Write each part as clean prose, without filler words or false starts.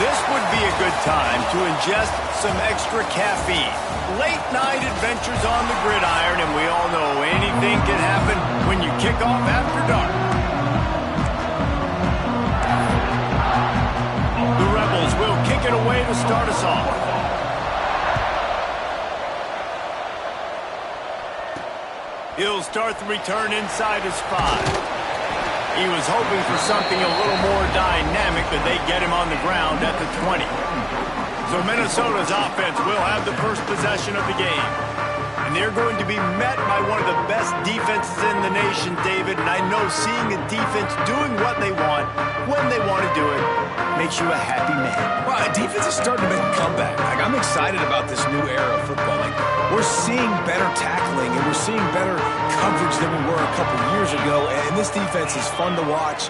This would be a good time to ingest some extra caffeine. Late night adventures on the gridiron, and we all know anything can happen when you kick off after dark. The Rebels will kick it away to start us off. He'll start the return inside his 5. He was hoping for something a little more dynamic, but they get him on the ground at the 20. So Minnesota's offense will have the first possession of the game. And they're going to be met by one of the best defenses in the nation, David. And I know seeing a defense doing what they want, when they want to do it, makes you a happy man. Well, defense is starting to make a comeback. Like, I'm excited about this new era of football. Like, we're seeing better tackling and we're seeing better coverage than we were a couple years ago. And this defense is fun to watch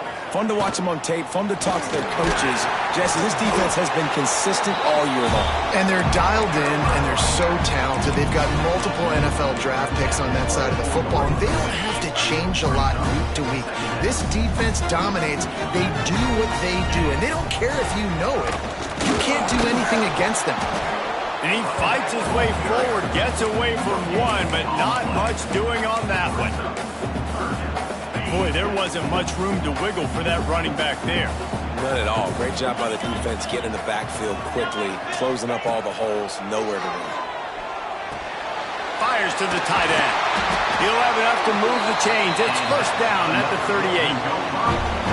them on tape, fun to talk to their coaches. Jesse, this defense has been consistent all year long. And they're dialed in and they're so talented. They've got multiple NFL draft picks on that side of the football, and they don't have to change a lot week to week. This defense dominates. They do what they do, and they don't care if you know it. You can't do anything against them. And he fights his way forward, gets away from one, but not much doing on that one. Boy, there wasn't much room to wiggle for that running back there. None at all. Great job by the defense getting in the backfield quickly, closing up all the holes, nowhere to run. Fires to the tight end. He'll have enough to move the chains. It's first down at the 38.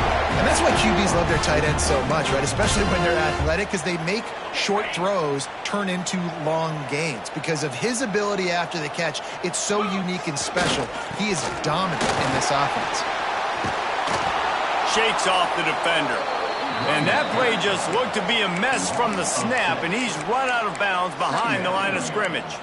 And that's why QBs love their tight ends so much, right? Especially when they're athletic, because they make short throws turn into long gains. Because of his ability after the catch, it's so unique and special. He is dominant in this offense. Shakes off the defender. And that play just looked to be a mess from the snap, and he's run out of bounds behind the line of scrimmage.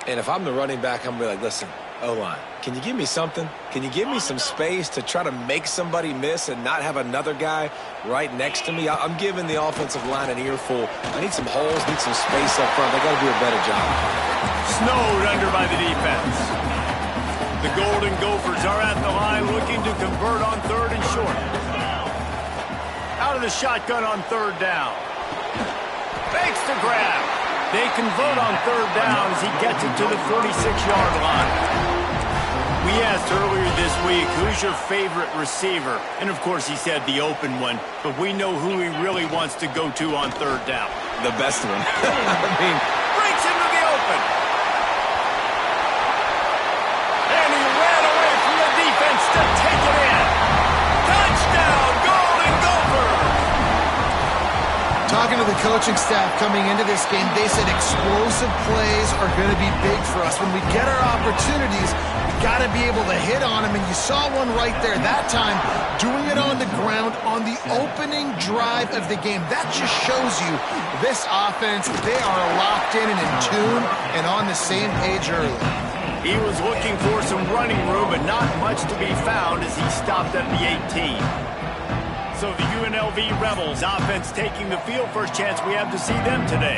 And if I'm the running back, I'm going to be like, listen, O-line, can you give me something? Can you give me some space to try to make somebody miss and not have another guy right next to me? I'm giving the offensive line an earful. I need some holes, need some space up front. They got to do a better job. Snowed under by the defense. The Golden Gophers are at the line looking to convert on third and short. Out of the shotgun on third down. Fakes the grab. They convert on third down as he gets it to the 46-yard line. We asked earlier this week, who's your favorite receiver? And, of course, he said the open one, but we know who he really wants to go to on third down. The best one. Breaks into the open. And he ran away from the defense to take it in. Touchdown, Golden Gophers! Talking to the coaching staff coming into this game, they said explosive plays are going to be big for us. When we get our opportunities, we got to be able to hit on them, and you saw one right there. That time, doing it on the ground on the opening drive of the game. That just shows you this offense, they are locked in and in tune and on the same page early. He was looking for some running room, but not much to be found as he stopped at the 18. So the UNLV Rebels offense taking the field. First chance we have to see them today.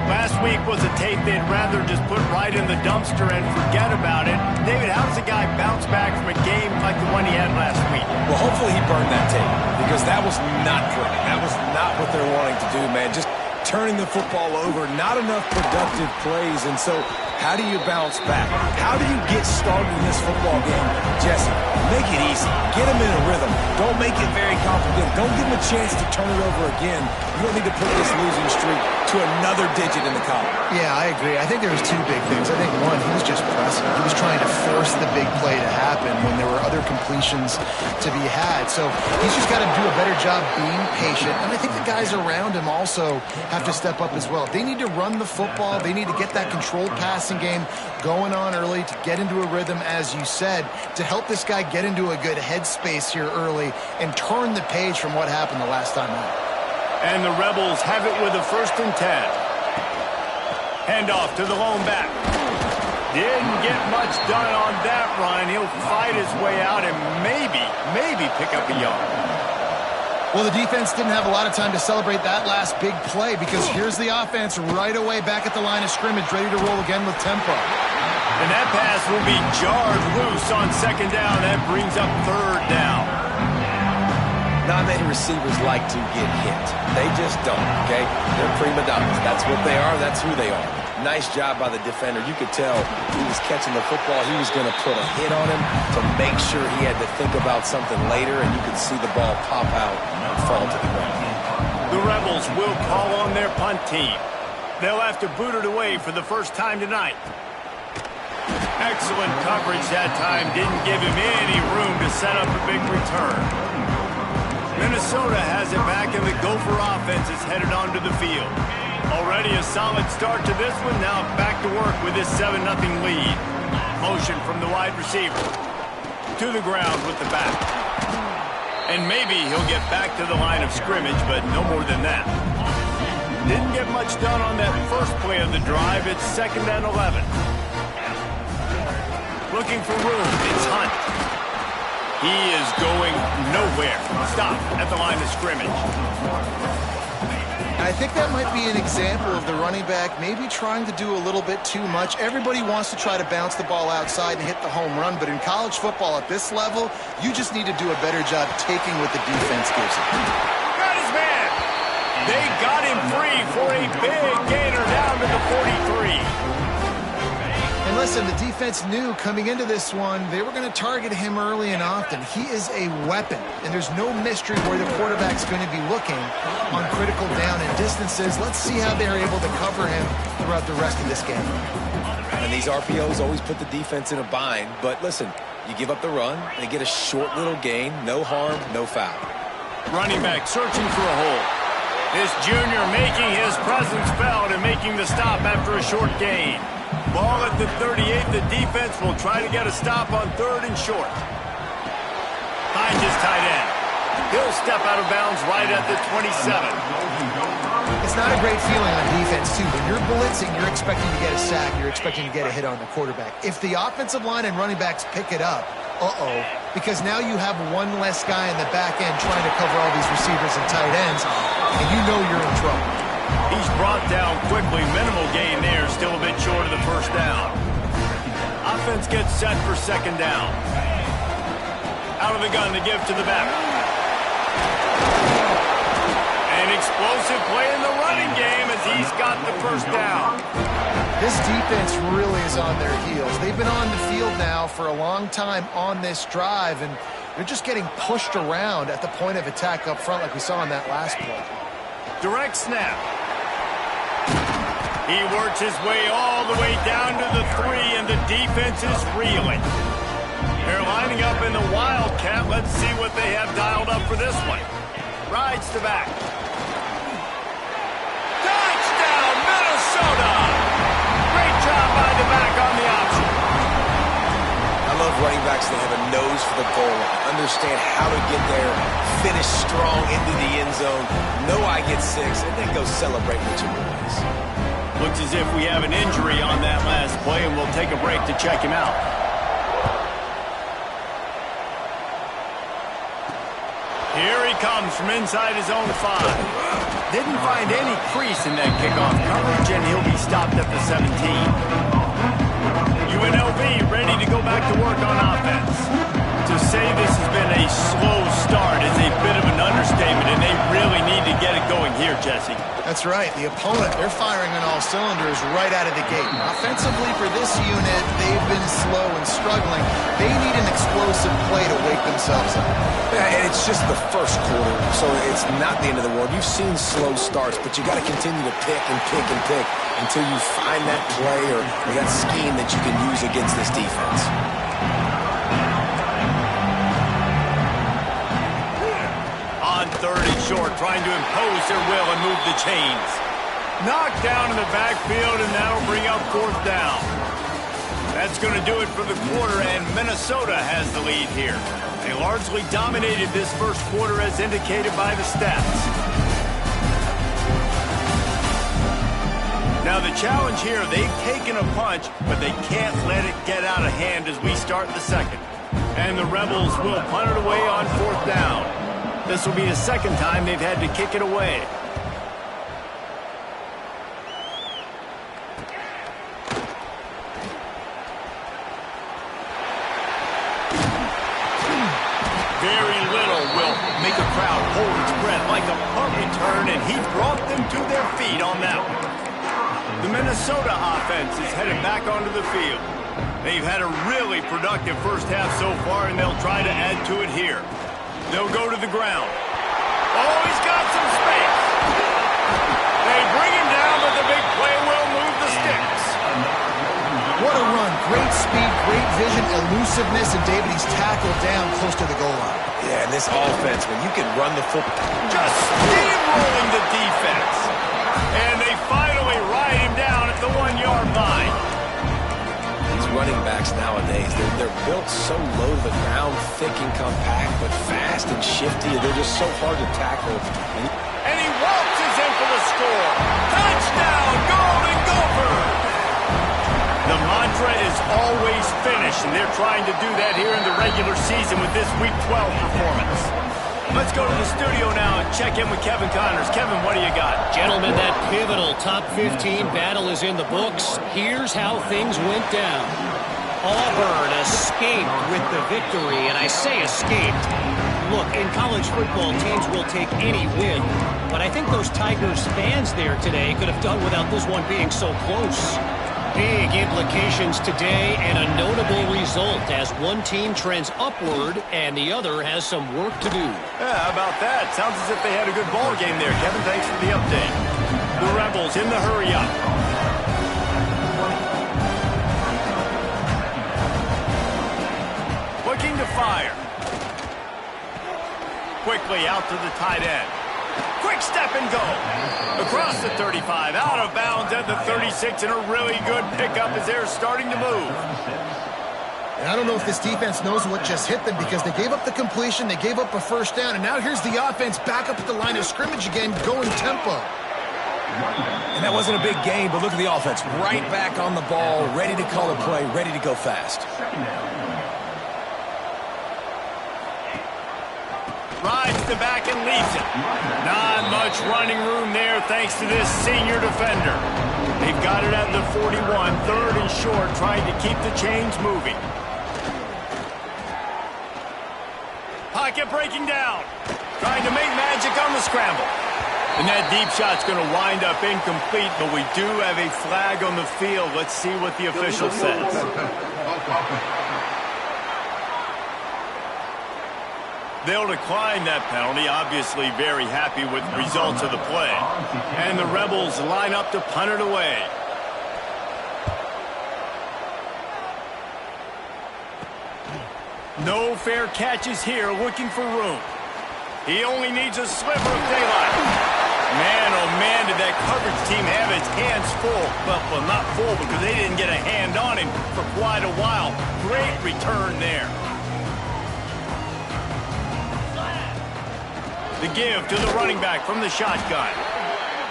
Last week was a tape they'd rather just put right in the dumpster and forget about it. David, how does a guy bounce back from a game like the one he had last week? Well, hopefully he burned that tape because that was not pretty. That was not what they're wanting to do, man. Just turning the football over, not enough productive plays. And so how do you bounce back? How do you get started in this football game? Jesse, make it easy. Get him in a rhythm. Don't make it very complicated. Don't give him a chance to turn it over again. You don't need to put this losing streak to another digit in the column. Yeah, I agree. I think there was two big things. I think, one, he was just pressing. He was trying to force the big play to happen when there were other completions to be had. So he's just got to do a better job being patient. And I think the guys around him also have to step up as well. They need to run the football. They need to get that controlled passing game going on early to get into a rhythm, as you said, to help this guy get into a good headspace here early and turn the page from what happened the last time out. And the Rebels have it with a 1st and 10. Handoff to the lone back. Didn't get much done on that run. He'll fight his way out and maybe pick up a yard. Well, the defense didn't have a lot of time to celebrate that last big play because here's the offense right away back at the line of scrimmage, ready to roll again with tempo. And that pass will be jarred loose on 2nd down. That brings up 3rd down. Not many receivers like to get hit. They just don't, okay? They're prima donnas. That's what they are. That's who they are. Nice job by the defender. You could tell he was catching the football. He was going to put a hit on him to make sure he had to think about something later, and you could see the ball pop out and fall to the ground. The Rebels will call on their punt team. They'll have to boot it away for the first time tonight. Excellent coverage that time. Didn't give him any room to set up a big return. Minnesota has it back, and the Gopher offense is headed onto the field. Already a solid start to this one. Now back to work with this 7-0 lead. Motion from the wide receiver. To the ground with the back. And maybe he'll get back to the line of scrimmage, but no more than that. Didn't get much done on that first play of the drive. It's 2nd and 11. Looking for room. It's Hunt. He is going nowhere. Stop at the line of scrimmage. I think that might be an example of the running back maybe trying to do a little bit too much. Everybody wants to try to bounce the ball outside and hit the home run, but in college football at this level, you just need to do a better job taking what the defense gives you. Got his man. They got him free for a big gainer down to the 43. And listen, the defense knew coming into this one, they were going to target him early and often. He is a weapon, and there's no mystery where the quarterback's going to be looking on critical down and distances. Let's see how they're able to cover him throughout the rest of this game. And these RPOs always put the defense in a bind, but listen, you give up the run, they get a short little gain, no harm, no foul. Running back searching for a hole. This junior making his presence felt and making the stop after a short gain. Ball at the 38. The defense will try to get a stop on 3rd and short. Finds his tight end. He'll step out of bounds right at the 27. It's not a great feeling on defense, too. When you're blitzing, you're expecting to get a sack. You're expecting to get a hit on the quarterback. If the offensive line and running backs pick it up, because now you have one less guy in the back end trying to cover all these receivers and tight ends, and you know you're in trouble. He's brought down quickly. Minimal gain there. Still a bit short of the first down. Offense gets set for 2nd down. Out of the gun to give to the back. An explosive play in the running game as he's got the first down. This defense really is on their heels. They've been on the field now for a long time on this drive, and they're just getting pushed around at the point of attack up front like we saw on that last play. Direct snap. He works his way all the way down to the 3, and the defense is reeling. They're lining up in the Wildcat. Let's see what they have dialed up for this one. Rides to back. Touchdown, Minnesota! Great job by the back on the option. I love running backs that have a nose for the goal line, understand how to get there, finish strong into the end zone, know I get 6, and then go celebrate with your boys. Looks as if we have an injury on that last play, and we'll take a break to check him out. Here he comes from inside his own 5. Didn't find any crease in that kickoff coverage, and he'll be stopped at the 17. UNLV ready to go back to work on offense. To say this has been a slow start is a bit of an understatement, and they really need to get it going here, Jesse. That's right. The opponent, they're firing on all cylinders right out of the gate. Offensively for this unit, they've been slow and struggling. They need an explosive play to wake themselves up. Yeah, and it's just the first quarter, so it's not the end of the world. You've seen slow starts, but you got to continue to pick and pick and pick until you find that play or that scheme that you can use against this defense. On 3rd and short, trying to impose their will and move the chains. Knocked down in the backfield, and that'll bring up 4th down. That's going to do it for the quarter, and Minnesota has the lead here. They largely dominated this first quarter as indicated by the stats. Now the challenge here, they've taken a punch, but they can't let it get out of hand as we start the second. And the Rebels will punt it away on 4th down. This will be the second time they've had to kick it away. Very little will make a crowd hold its breath like a punt return, and he brought them to their feet on that one. The Minnesota offense is headed back onto the field. They've had a really productive first half so far, and they'll try to add to it here. They'll go to the ground. Oh, he's got some space. They bring him down, but the big play will move the sticks. What a run. Great speed, great vision, elusiveness, and David, he's tackled down close to the goal line. Yeah, and this offense, when you can run the football. Just steamrolling the defense. And they finally ride him down at the 1-yard line. These running backs nowadays, they're built so low to the ground, thick and compact, but fast and shifty. They're just so hard to tackle. And he waltzes in for the score. Touchdown, Golden Gophers! The mantra is always finish, and they're trying to do that here in the regular season with this Week 12 performance. Let's go to the studio now and check in with Kevin Connors. Kevin, what do you got? Gentlemen, that pivotal top 15 battle is in the books. Here's how things went down. Auburn escaped with the victory, and I say escaped. Look, in college football, teams will take any win, but I think those Tigers fans there today could have done without this one being so close. Big implications today and a notable result as one team trends upward and the other has some work to do. Yeah, how about that? Sounds as if they had a good ball game there. Kevin, thanks for the update. The Rebels in the hurry-up. Looking to fire. Quickly out to the tight end. Quick step and go. Across the 35, out of bounds at the 36, and a really good pickup as they're starting to move. And I don't know if this defense knows what just hit them because they gave up the completion, they gave up a first down, and now here's the offense back up at the line of scrimmage again, going tempo. And that wasn't a big game, but look at the offense. Right back on the ball, ready to call a play, ready to go fast. Rides the back and leaves it. Not much running room there thanks to this senior defender. They've got it at the 41, third and short, trying to keep the chains moving. Pocket breaking down. Trying to make magic on the scramble. And that deep shot's going to wind up incomplete, but we do have a flag on the field. Let's see what the official says. They'll decline that penalty, obviously very happy with the results of the play. And the Rebels line up to punt it away. No fair catches here, looking for room. He only needs a sliver of daylight. Man, oh man, did that coverage team have its hands full. Well, not full because they didn't get a hand on him for quite a while. Great return there. The give to the running back from the shotgun.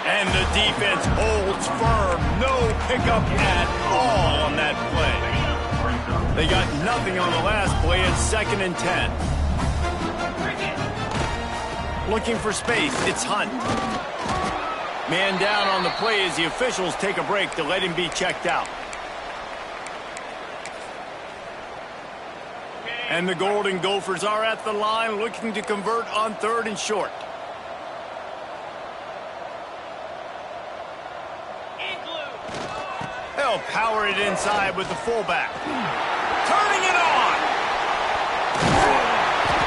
And the defense holds firm. No pickup at all on that play. They got nothing on the last play at 2nd and 10. Looking for space. It's Hunt. Man down on the play as the officials take a break to let him be checked out. And the Golden Gophers are at the line looking to convert on 3rd and short. They'll power it inside with the fullback. Turning it on.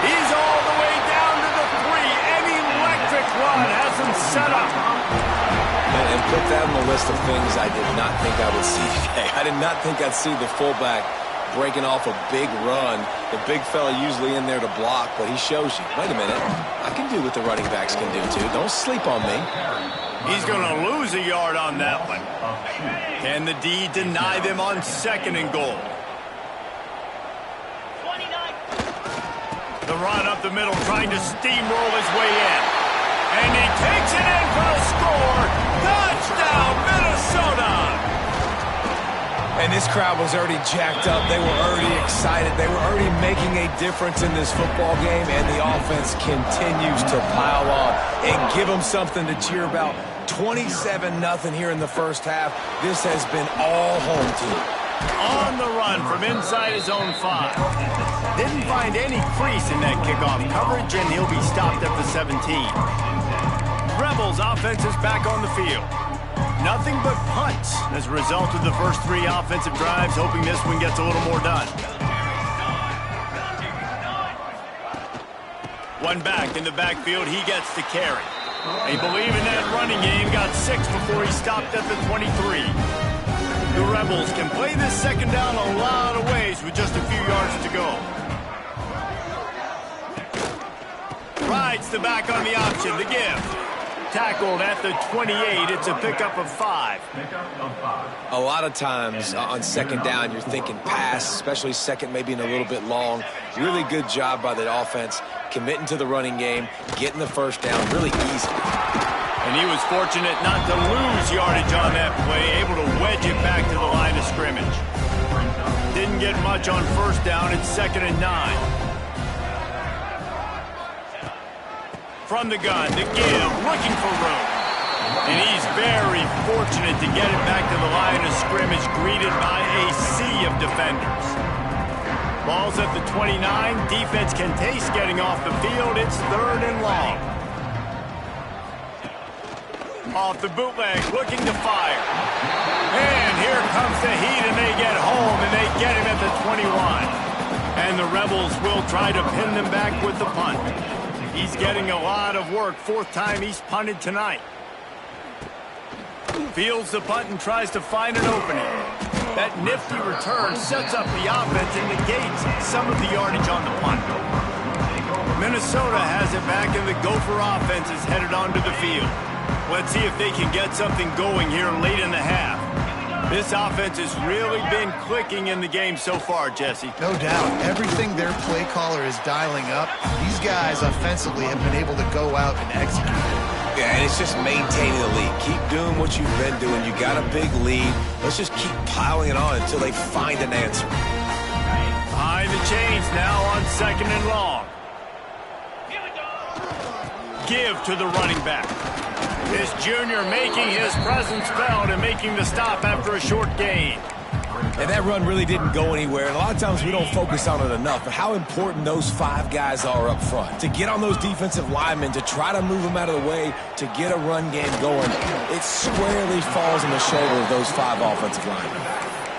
He's all the way down to the 3. An electric run has him set up. And put that on the list of things I did not think I would see today. I did not think I'd see the fullback breaking off a big run. The big fella usually in there to block, but he shows you, wait a minute, I can do what the running backs can do too. Don't sleep on me. He's going to lose a yard on that one. Can the D deny them on 2nd and goal? The run up the middle, trying to steamroll his way in. And he takes it in for the score. Touchdown, Minnesota! And this crowd was already jacked up. They were already excited. They were already making a difference in this football game, and the offense continues to pile on and give them something to cheer about. 27-0 here in the first half. This has been all home team. On the run from inside his own 5. Didn't find any crease in that kickoff coverage, and he'll be stopped at the 17. Rebels offense is back on the field. Nothing but punts as a result of the first 3 offensive drives, hoping this one gets a little more done. One back in the backfield, he gets the carry. They believe in that running game, got 6 before he stopped at the 23. The Rebels can play this second down a lot of ways with just a few yards to go. Rides the back on the option, the give. Tackled at the 28, it's a pickup of 5. A lot of times on second down, you're thinking pass, especially second maybe in a little bit long. Really good job by the offense, committing to the running game, getting the first down really easy. And he was fortunate not to lose yardage on that play, able to wedge it back to the line of scrimmage. Didn't get much on first down, it's 2nd and 9. From the gun, the give, looking for room. And he's very fortunate to get it back to the line of scrimmage, greeted by a sea of defenders. Ball's at the 29. Defense can taste getting off the field. It's 3rd and long. Off the bootleg, looking to fire. And here comes the heat, and they get home, and they get him at the 21. And the Rebels will try to pin them back with the punt. He's getting a lot of work. 4th time he's punted tonight. Fields the punt and tries to find an opening. That nifty return sets up the offense and negates some of the yardage on the punt. Minnesota has it back, and the Gopher offense is headed onto the field. Let's see if they can get something going here late in the half. This offense has really been clicking in the game so far, Jesse. No doubt. Everything their play caller is dialing up, these guys offensively have been able to go out and execute it. Yeah, and it's just maintaining the lead. Keep doing what you've been doing. You got a big lead. Let's just keep piling it on until they find an answer. Behind the chains now on 2nd and long. Give to the running back. This junior making his presence felt and making the stop after a short gain. And that run really didn't go anywhere. And a lot of times we don't focus on it enough. But how important those 5 guys are up front. To get on those defensive linemen, to try to move them out of the way, to get a run game going. It squarely falls on the shoulder of those 5 offensive linemen.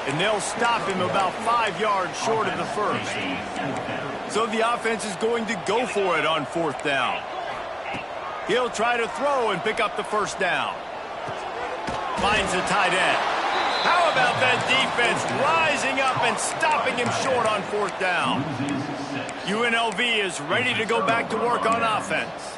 And they'll stop him about 5 yards short of the first. So the offense is going to go for it on 4th down. He'll try to throw and pick up the first down. Finds the tight end. How about that defense rising up and stopping him short on 4th down? UNLV is ready to go back to work on offense.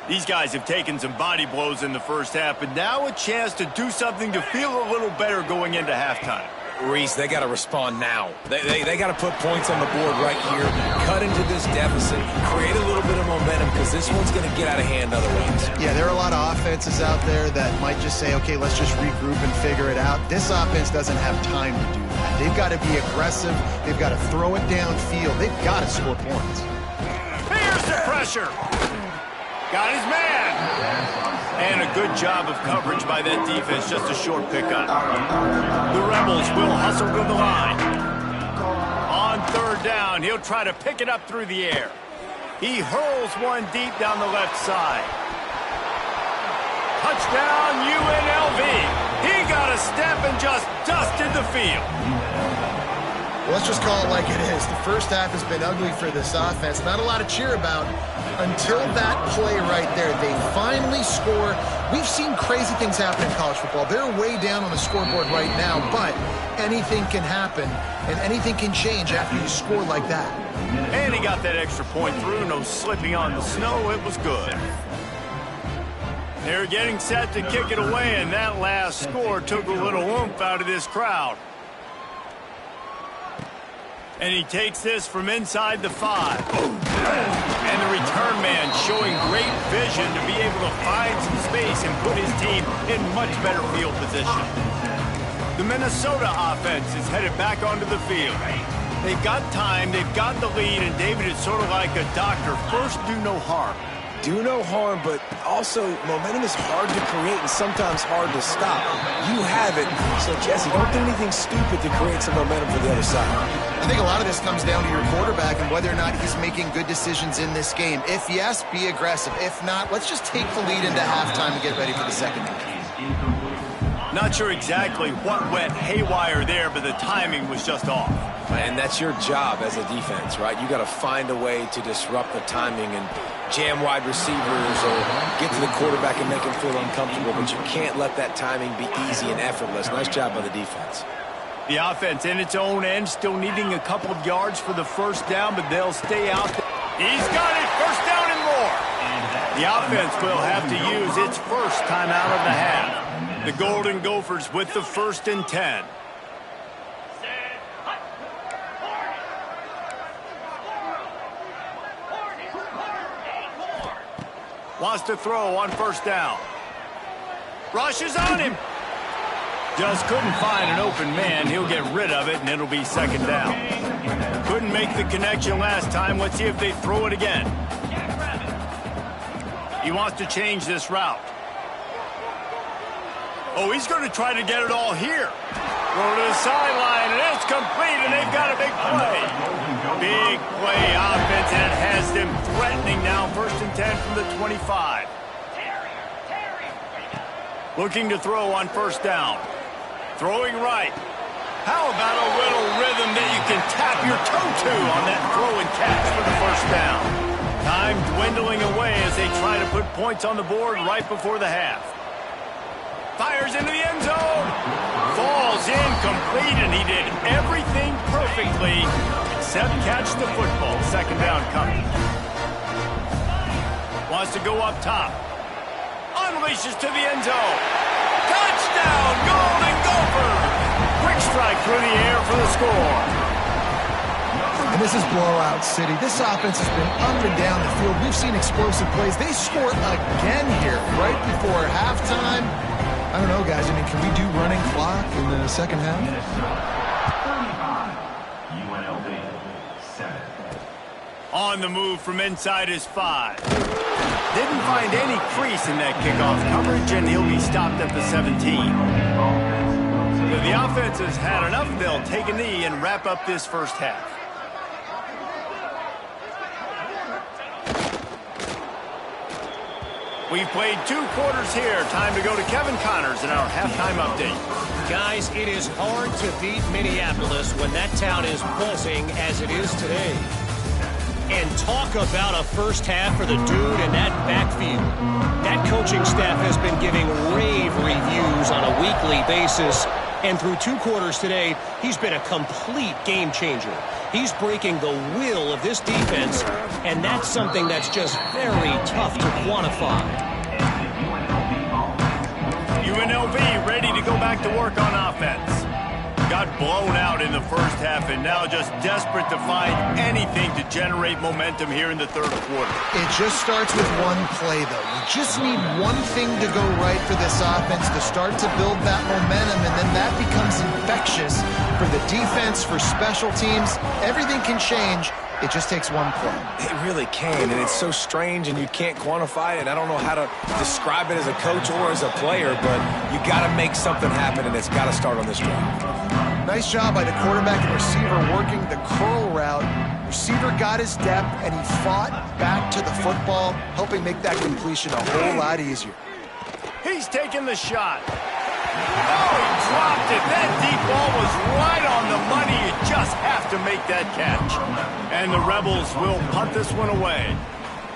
These guys have taken some body blows in the first half, but now a chance to do something to feel a little better going into halftime. Reese, they got to respond now. They got to put points on the board right here, cut into this deficit, create a little bit of momentum, because this one's going to get out of hand otherwise. Yeah, there are a lot of offenses out there that might just say, okay, let's just regroup and figure it out. This offense doesn't have time to do that. They've got to be aggressive. They've got to throw it downfield. They've got to score points. Here's the pressure. Got his man. And a good job of coverage by that defense, just a short pickup. The Rebels will hustle to the line. On 3rd down, he'll try to pick it up through the air. He hurls one deep down the left side. Touchdown, UNLV. He got a step and just dusted the field. Well, let's just call it like it is. The first half has been ugly for this offense. Not a lot to cheer about until that play right there. They finally score. We've seen crazy things happen in college football. They're way down on the scoreboard right now, but anything can happen, and anything can change after you score like that. And he got that extra point through. No slipping on the snow. It was good. They're getting set to kick it away, and that last score took a little oomph out of this crowd. And he takes this from inside the 5. And the return man showing great vision to be able to find some space and put his team in much better field position. The Minnesota offense is headed back onto the field. They've got time, they've got the lead, and David is sort of like a doctor. First, do no harm. do no harm, but also momentum is hard to create and sometimes hard to stop. You have it, so Jesse, don't do anything stupid to create some momentum for the other side. I think a lot of this comes down to your quarterback and whether or not he's making good decisions in this game. If yes, be aggressive. If not, let's just take the lead into halftime and get ready for the second half. Not sure exactly what went haywire there, but the timing was just off. And that's your job as a defense, right? You got to find a way to disrupt the timing and jam wide receivers or get to the quarterback and make him feel uncomfortable, but you can't let that timing be easy and effortless. Nice job by the defense. The offense in its own end, still needing a couple of yards for the first down, but they'll stay out there. He's got it, first down and more. The offense will have to use its first timeout of the half. The Golden Gophers with the 1st and 10. Wants to throw on first down. Rushes on him. Just couldn't find an open man. He'll get rid of it, and it'll be second down. Couldn't make the connection last time. Let's see if they throw it again. He wants to change this route. Oh, he's going to try to get it all here. Go to the sideline, and it's complete, and they've got a big play. Big play offense, and it has them threatening now. 1st and 10 from the 25. Looking to throw on first down. Throwing right. How about a little rhythm that you can tap your toe to on that throw and catch for the first down? Time dwindling away as they try to put points on the board right before the half. Fires into the end zone. Falls incomplete, and he did everything perfectly except catch the football. Second down coming. Wants to go up top. Unleashes to the end zone. Touchdown, Golden Gophers! Quick strike through the air for the score. And this is blowout city. This offense has been up and down the field. We've seen explosive plays. They scored again here right before halftime. I don't know, guys. I mean, can we do running clock in the second half? 35, UNLV, 7. On the move from inside his 5. Didn't find any crease in that kickoff coverage, and he'll be stopped at the 17. So the offense has had enough. They'll take a knee and wrap up this first half. We've played 2 quarters here. Time to go to Kevin Connors in our halftime update. Guys, it is hard to beat Minneapolis when that town is buzzing as it is today. And talk about a first half for the dude in that backfield. That coaching staff has been giving rave reviews on a weekly basis. And through 2 quarters today, he's been a complete game changer. He's breaking the will of this defense, and that's something that's just very tough to quantify. UNLV ready to go back to work on offense. Got blown out in the first half and now just desperate to find anything to generate momentum here in the 3rd quarter. It just starts with one play, though. You just need one thing to go right for this offense to start to build that momentum, and then that becomes infectious for the defense, for special teams. Everything can change. It just takes one play. It really can, and it's so strange, and you can't quantify it. I don't know how to describe it as a coach or as a player, but you got to make something happen, and it's got to start on this drive. Nice job by the quarterback and receiver working the curl route. Receiver got his depth, and he fought back to the football, helping make that completion a whole lot easier. He's taking the shot. Oh, he dropped it. That deep ball was right on the money. You just have to make that catch. And the Rebels will punt this one away.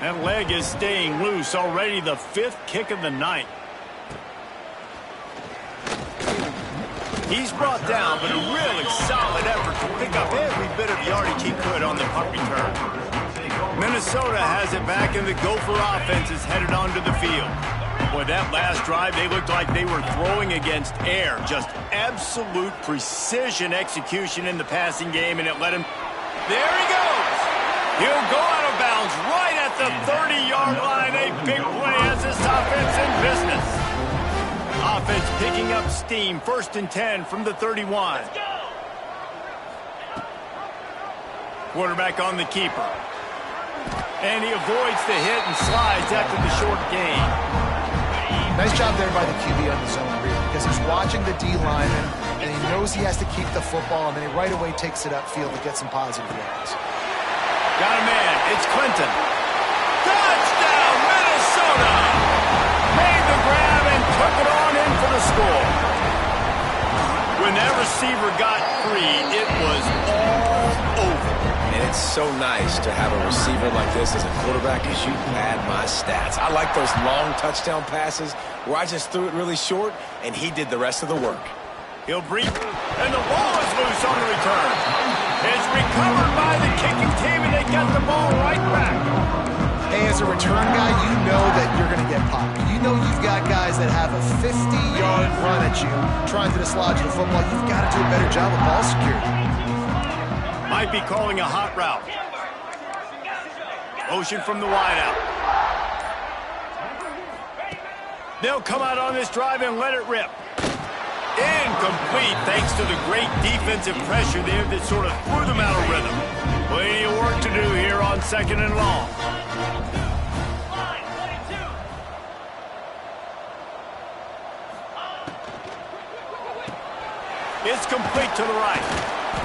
That leg is staying loose. Already the 5th kick of the night. He's brought down, but a really solid effort to pick up every bit of yardage he could on the punt return. Minnesota has it back, and the Gopher offense is headed onto the field. Boy, that last drive, they looked like they were throwing against air. Just absolute precision execution in the passing game, and it let him... There he goes! He'll go out of bounds right at the 30-yard line. A big play as this offense in business. Offense picking up steam. 1st and 10 from the 31. Quarterback on the keeper. And he avoids the hit and slides after the short gain. Nice job there by the QB on the zone read because he's watching the D lineman and he knows he has to keep the football, and then he right away takes it upfield to get some positive yards. Got a man. It's Clinton. Touchdown, Minnesota! Made the grab and took it on in for the score. When that receiver got free, it was all over. And it's so nice to have a receiver like this as a quarterback because you pad my stats. I like those long touchdown passes where I just threw it really short and he did the rest of the work. He'll breathe, and the ball is loose on the return. It's recovered by the kicking team, and they got the ball right back. Hey, as a return guy, you know that you're going to get popped. You know you've got guys that have a 50-yard run at you trying to dislodge the football. You've got to do a better job of ball security. Might be calling a hot route. Motion from the wideout. They'll come out on this drive and let it rip. Incomplete thanks to the great defensive pressure there that sort of threw them out of rhythm. Plenty of work to do here on 2nd and long. It's complete to the right.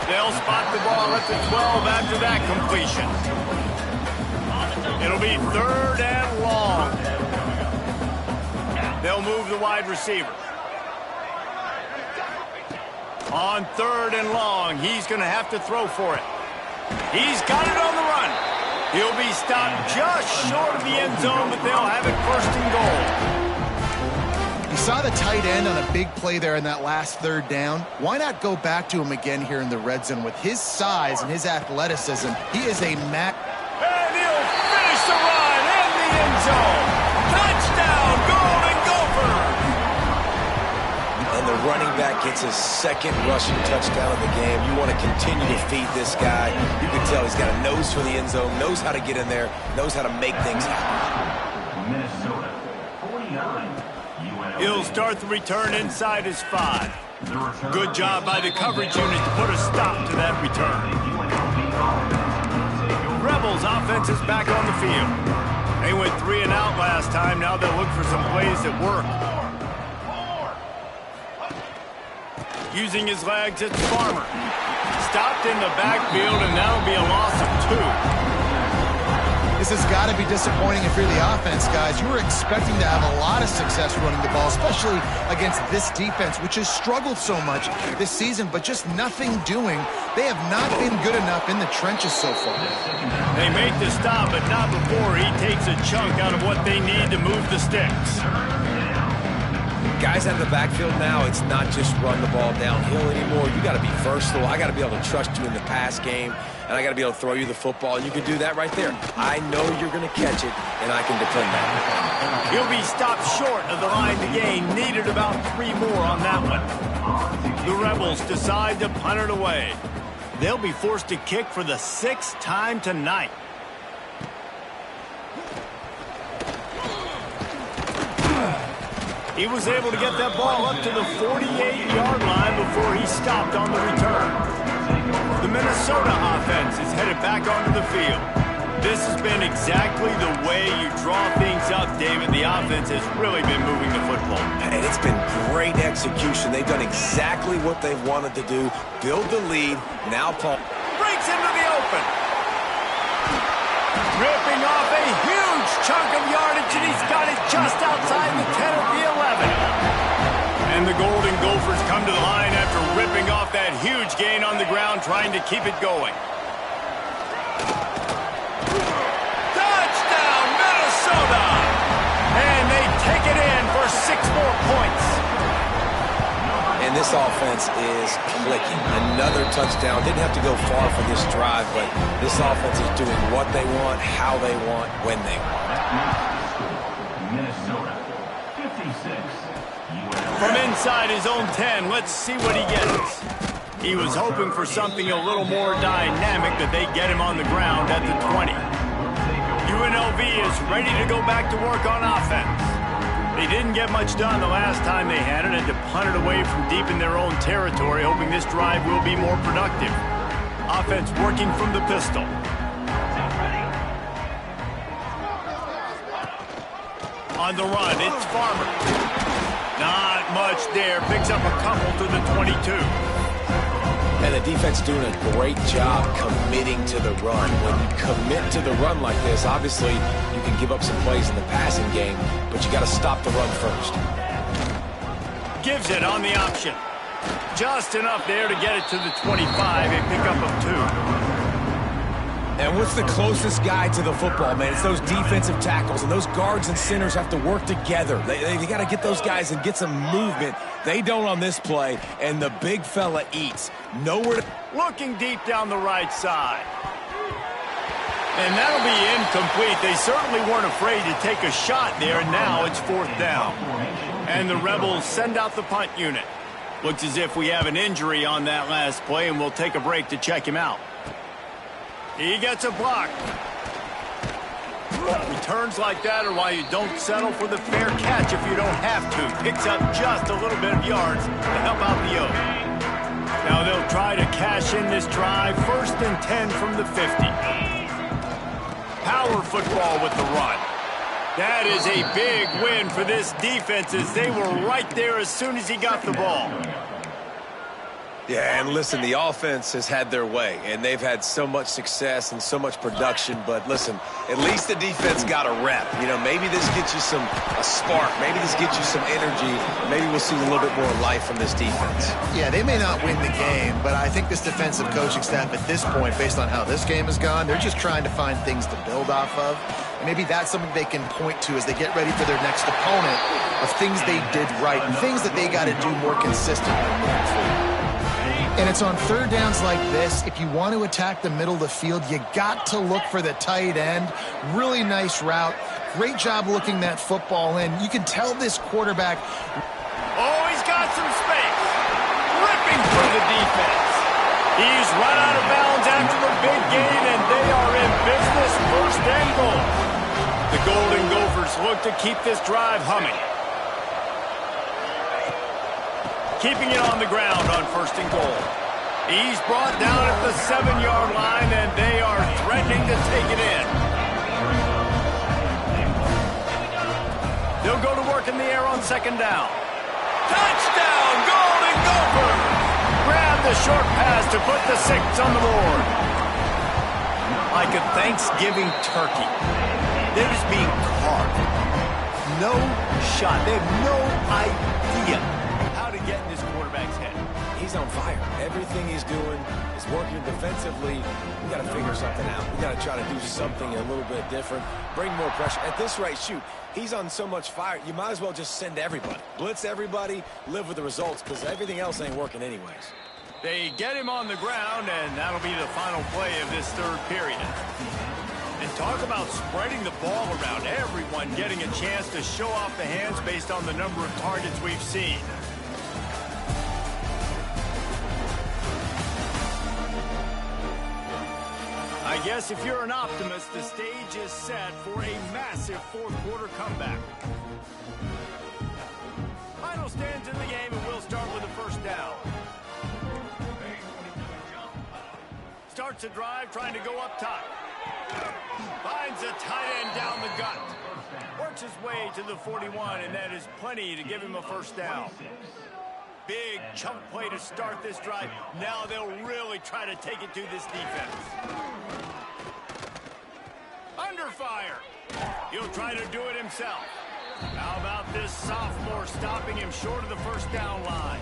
They'll spot the ball at the 12 after that completion. It'll be 3rd and long. They'll move the wide receiver. On 3rd and long, he's going to have to throw for it. He's got it on the run. He'll be stopped just short of the end zone, but they'll have it 1st and goal. You saw the tight end on a big play there in that last 3rd down. Why not go back to him again here in the red zone? With his size and his athleticism, he is a mat. And he'll finish the run in the end zone. Touchdown, Golden Gopher! And the running back gets his 2nd rushing touchdown of the game. You want to continue to feed this guy. You can tell he's got a nose for the end zone, knows how to get in there, knows how to make things happen. Minnesota, 49. He'll start the return inside his 5. Good job by the coverage unit to put a stop to that return. Rebels offense is back on the field. They went 3 and out last time. Now they'll look for some plays that work. Using his legs, it's Farmer. Stopped in the backfield, and that'll be a loss of 2. This has got to be disappointing if you're the offense, guys. You were expecting to have a lot of success running the ball, especially against this defense, which has struggled so much this season, but just nothing doing. They have not been good enough in the trenches so far. They make the stop, but not before he takes a chunk out of what they need to move the sticks. Guys out of the backfield now, it's not just run the ball downhill anymore. You got to be versatile. I got to be able to trust you in the pass game, and I got to be able to throw you the football, and you can do that right there. I know you're going to catch it, and I can depend on it. He'll be stopped short of the line to gain. Needed about 3 more on that one. The Rebels decide to punt it away. They'll be forced to kick for the 6th time tonight. He was able to get that ball up to the 48-yard line before he stopped on the return. The Minnesota offense is headed back onto the field. This has been exactly the way you draw things up, David. The offense has really been moving the football. And it's been great execution. They've done exactly what they wanted to do. Build the lead. Now Paul breaks into the open. Ripping off a huge chunk of yardage, and he's got it just outside the 10 of the 11. And the Golden Gophers come to the line after ripping off that huge gain on the ground, trying to keep it going. Touchdown, Minnesota! And they take it in for 6 more points. And this offense is clicking. Another touchdown. Didn't have to go far for this drive, but this offense is doing what they want, how they want, when they want. Minnesota, 56. From inside his own 10, let's see what he gets. He was hoping for something a little more dynamic, that they get him on the ground at the 20. UNLV is ready to go back to work on offense. They didn't get much done the last time they had it, and to punt it away from deep in their own territory, hoping this drive will be more productive. Offense working from the pistol. On the run, it's Farmer. Not much there. Picks up a couple to the 22. And the defense doing a great job committing to the run. When you commit to the run like this, obviously you can give up some plays in the passing game, but you got to stop the run first. Gives it on the option. Just enough there to get it to the 25. A pickup of 2. And what's the closest guy to the football, man? It's those defensive tackles, and those guards and centers have to work together. They got to get those guys and get some movement. They don't on this play, and the big fella eats. Nowhere to... Looking deep down the right side. And that'll be incomplete. They certainly weren't afraid to take a shot there, and now it's 4th down. And the Rebels send out the punt unit. Looks as if we have an injury on that last play, and we'll take a break to check him out. He gets a block. Returns like that are why you don't settle for the fair catch if you don't have to. Picks up just a little bit of yards to help out the Oak. Now they'll try to cash in this drive. 1st and 10 from the 50. Power football with the run. That is a big win for this defense as they were right there as soon as he got the ball. Yeah, and listen, the offense has had their way, and they've had so much success and so much production. But listen, at least the defense got a rep. You know, maybe this gets you a spark. Maybe this gets you some energy. Maybe we'll see a little bit more life from this defense. Yeah, they may not win the game, but I think this defensive coaching staff at this point, based on how this game has gone, they're just trying to find things to build off of. And maybe that's something they can point to as they get ready for their next opponent of things they did right and things that they got to do more consistently moving forward. And it's on 3rd downs like this, if you want to attack the middle of the field, you got to look for the tight end. Really nice route. Great job looking that football in. You can tell this quarterback. Oh, he's got some space. Ripping through the defense. He's run out of bounds after the big gain, and they are in business. 1st and goal. The Golden Gophers look to keep this drive humming. Keeping it on the ground on 1st and goal. He's brought down at the 7-yard line, and they are threatening to take it in. They'll go to work in the air on 2nd down. Touchdown, Golden Gophers! Grab the short pass to put the 6 on the board. Like a Thanksgiving turkey. They're just being carved. No shot. They have no idea get in this quarterback's head. He's on fire. Everything he's doing is working defensively. We got to figure something out. We got to try to do something a little bit different. Bring more pressure. At this rate, shoot, he's on so much fire, you might as well just send everybody. Blitz everybody, live with the results, because everything else ain't working anyways. They get him on the ground, and that'll be the final play of this 3rd period. And talk about spreading the ball around. Everyone getting a chance to show off the hands based on the number of targets we've seen. I guess if you're an optimist, the stage is set for a massive 4th quarter comeback. Final stands in the game, and we'll start with the 1st down. Starts a drive, trying to go up top. Finds a tight end down the gut. Works his way to the 41, and that is plenty to give him a 1st down. Big chunk play to start this drive. Now they'll really try to take it to this defense. Under fire. He'll try to do it himself. How about this sophomore stopping him short of the 1st down line?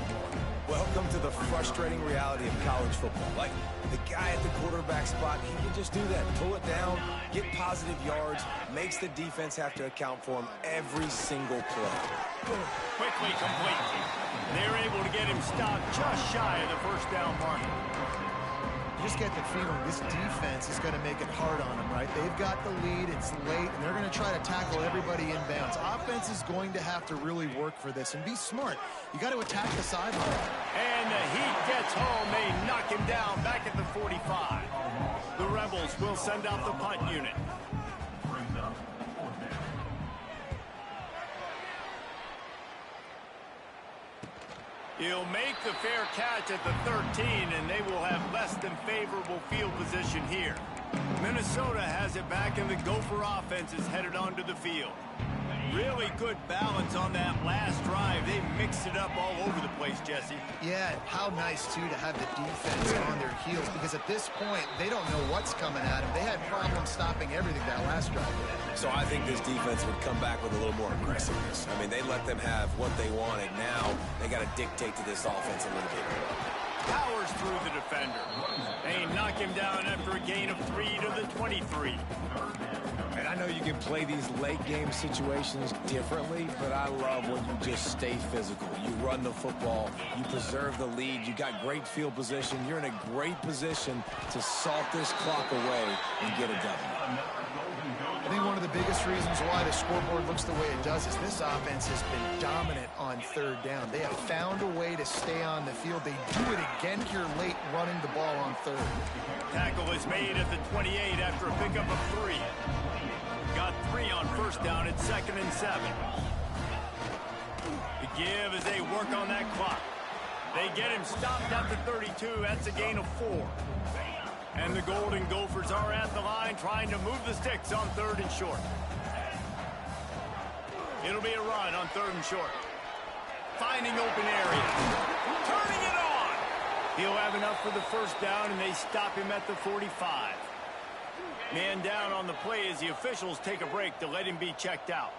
Welcome to the frustrating reality of college football. Like, the guy at the quarterback spot, he can just do that. Pull it down, get positive yards, makes the defense have to account for him every single play. Quickly complete. They're able to get him stopped just shy of the 1st down mark. You just get the feeling this defense is going to make it hard on them, right? They've got the lead, it's late, and they're going to try to tackle everybody inbounds. Offense is going to have to really work for this and be smart. You got to attack the sideline. And the heat gets home. They knock him down back at the 45. The Rebels will send out the punt unit. He'll make the fair catch at the 13, and they will have less than favorable field position here. Minnesota has it back, and the Gopher offense is headed onto the field. Really good balance on that last drive. They mixed it up all over the place, Jesse. Yeah, how nice, too, to have the defense on their heels, because at this point, they don't know what's coming at them. They had problems stopping everything that last drive. So I think this defense would come back with a little more aggressiveness. I mean, they let them have what they wanted. Now they got to dictate to this offense a little bit more. Powers through the defender. They knock him down after a gain of 3 to the 23. And I know you can play these late-game situations differently, but I love when you just stay physical. You run the football, you preserve the lead, you got great field position, you're in a great position to salt this clock away and get a W. I think one of the biggest reasons why the scoreboard looks the way it does is this offense has been dominant on third down. They have found a way to stay on the field. They do it again here late, running the ball on third. Tackle is made at the 28 after a pickup of 3. Got 3 on first down at 2nd and 7. The give as they work on that clock. They get him stopped at the 32. That's a gain of 4. And the Golden Gophers are at the line trying to move the sticks on 3rd and short. It'll be a run on 3rd and short. Finding open area. Turning it on. He'll have enough for the first down, and they stop him at the 45. Man down on the play as the officials take a break to let him be checked out.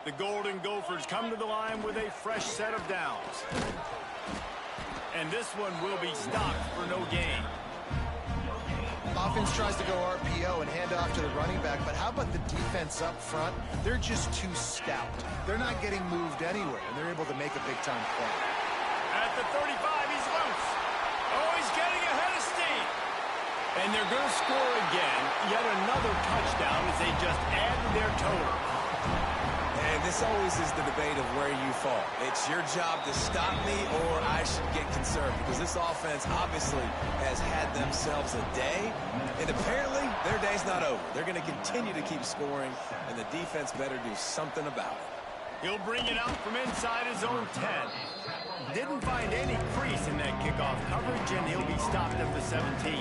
The Golden Gophers come to the line with a fresh set of downs. And this one will be stopped for no gain. Offense tries to go RPO and hand off to the running back, but how about the defense up front? They're just too stout. They're not getting moved anywhere, and they're able to make a big-time play. At the 35, he's loose. Oh, he's getting ahead of steam. And they're going to score again. Yet another touchdown as they just add to their total. And this always is the debate of where you fall. It's your job to stop me or I should get concerned, because this offense obviously has had themselves a day, and apparently their day's not over. They're going to continue to keep scoring, and the defense better do something about it. He'll bring it out from inside his own 10. Didn't find any crease in that kickoff coverage, and he'll be stopped at the 17.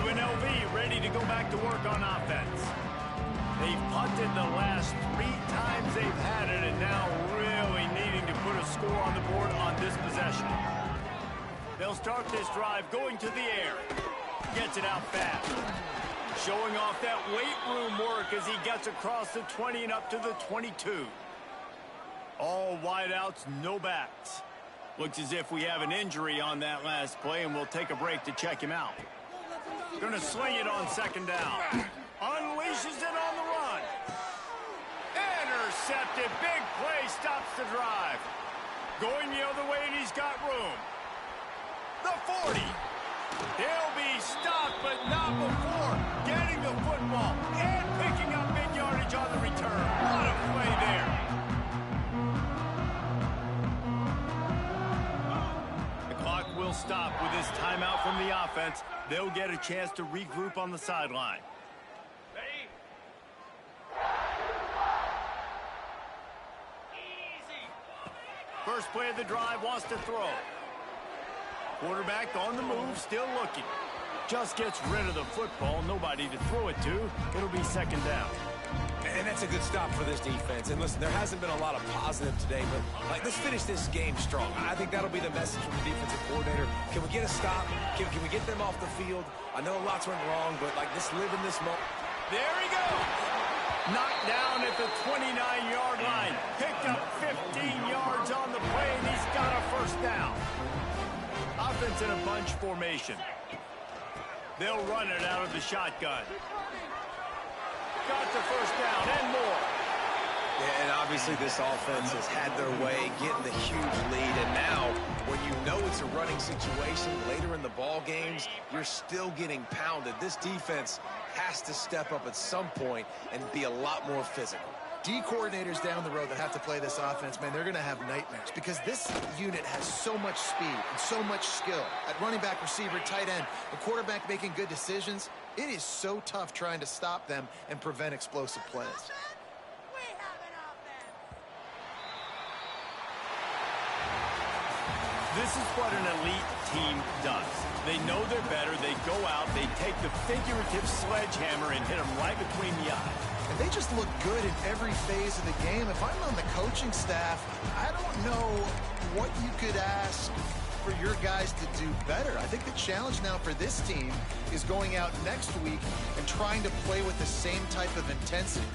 UNLV ready to go back to work on offense. They've punted the last 3 times they've had it, and now really needing to put a score on the board on this possession. They'll start this drive going to the air. Gets it out fast. Showing off that weight room work as he gets across the 20 and up to the 22. All wideouts, no backs. Looks as if we have an injury on that last play, and we'll take a break to check him out. Going to sling it on 2nd down. Unleashes it on the run. Intercepted. Big play stops the drive. Going the other way, and he's got room. The 40. He'll be stopped, but not before getting the football and picking up big yardage on the return. What a play there. The clock will stop with this timeout from the offense. They'll get a chance to regroup on the sideline. First play of the drive, wants to throw. Quarterback on the move, still looking. Just gets rid of the football, nobody to throw it to. It'll be 2nd down. And that's a good stop for this defense. And listen, there hasn't been a lot of positive today, but let's finish this game strong. I think that'll be the message from the defensive coordinator. Can we get a stop? Can we get them off the field? I know lots went wrong, but let's live in this moment. There he goes. Knocked down at the 29-yard line. Picked up 15 yards on the play, and he's got a first down. Offense in a bunch formation. They'll run it out of the shotgun. Got the first down and more. Yeah, and obviously this offense has had their way, getting the huge lead. And now, when you know it's a running situation later in the ball games, you're still getting pounded. This defense has to step up at some point and be a lot more physical. D coordinators down the road that have to play this offense, man, they're going to have nightmares because this unit has so much speed and so much skill at running back, receiver, tight end, the quarterback making good decisions. It is so tough trying to stop them and prevent explosive plays. This is what an elite team does. They know they're better. They go out. They take the figurative sledgehammer and hit them right between the eyes. And they just look good in every phase of the game. If I'm on the coaching staff, I don't know what you could ask for your guys to do better. I think the challenge now for this team is going out next week and trying to play with the same type of intensity.